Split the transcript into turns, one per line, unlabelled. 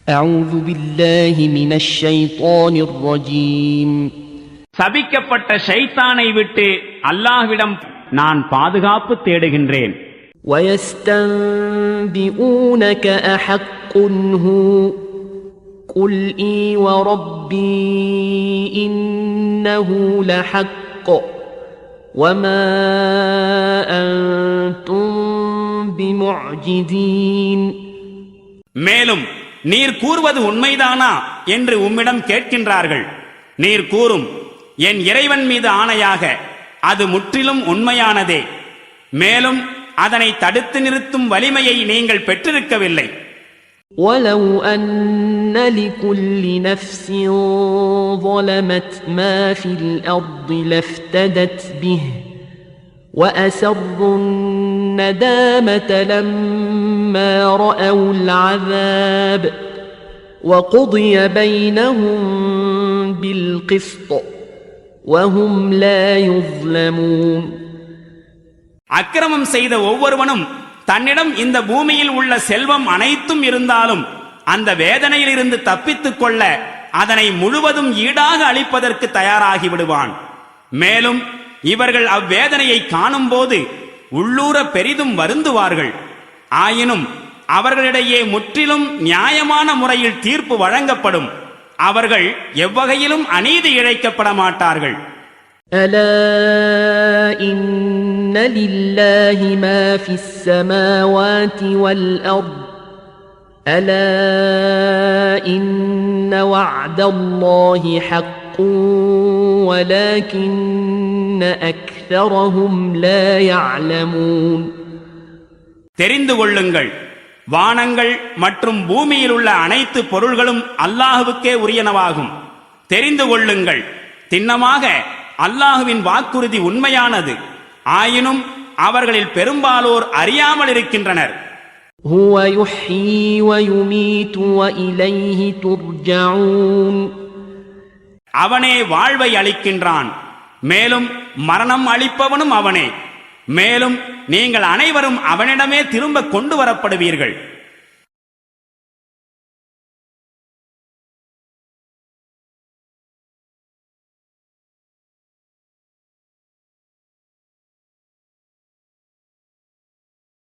أعوذ بالله من الشيطان الرجيم.
சபிக்கப்பட்ட ஷைத்தானை விட்டு அல்லாஹ்விடம் நான் பாதுகாப்பு தேடுகின்றேன்.
ويستنبئونك أحق هو قل إي وربي إنه لحق وما أنتم بمعجزين.
மேலும் நீர் கூறுவது உண்மைதானா என்று உம்மிடம் கேட்கின்றார்கள். நீர் கூறும், என் இறைவன் மீது ஆணையாக அது முற்றிலும் உண்மையானதே. மேலும் அதனை தடுத்து நிறுத்தும் வலிமையை நீங்கள் பெற்றிருக்கவில்லை.
وَلَوْ أَنَّ لِكُلِّ نَفْسٍ ظَلَمَتْ مَا فِي الْأَرْضِ لَافْتَدَتْ بِهِ وَأَسَرُّوا النَّدَامَةَ لَمَّا رَأَوُا الْعَذَابَ وَقُضِيَ بَيْنَهُم بِالْقِسْطِ وَهُمْ لَا يُظْلَمُونَ.
அக்கிரமம் செய்த ஒவ்வொருவனும் தன்னிடம் இந்த பூமியில் உள்ள செல்வம் அனைத்தும் இருந்தாலும் அந்த வேதனையிலிருந்து தப்பித்துக் கொள்ள அதனை முழுவதும் ஈடாக அளிப்பதற்கு தயாராகி விடுவான். மேலும் இவர்கள் அவ்வேதனையை காணும் போது உள்ளூர பெரிதும் வருந்துவார்கள். ஆயினும் அவர்களிடையே முற்றிலும் நியாயமான முறையில் தீர்ப்பு வழங்கப்படும். அவர்கள் எவ்வகையிலும் அநீதி இழைக்கப்பட மாட்டார்கள்.
ألا إن لله ما في السماوات والأرض ألا إن وعد الله حق ولكن أكثرهم لا يعلمون.
தெரிந்து கொள்ளுங்கள், வானங்கள் மற்றும் பூமியில் உள்ள அனைத்து பொருள்களும் அல்லாஹுவுக்கே உரியனவாகும். தெரிந்து கொள்ளுங்கள், திண்ணமாக அல்லாஹுவின் வாக்குறுதி உண்மையானது. ஆயினும் அவர்களில் பெரும்பாலோர் அறியாமல் இருக்கின்றனர்.
هو يحيي ويميت وإليه ترجعون.
அவனே வாழ்வை அளிக்கின்றான், மேலும் மரணம் அளிப்பவனும் அவனே. மேலும் நீங்கள் அனைவரும் அவனிடமே திரும்ப கொண்டு வரப்படுவீர்கள்.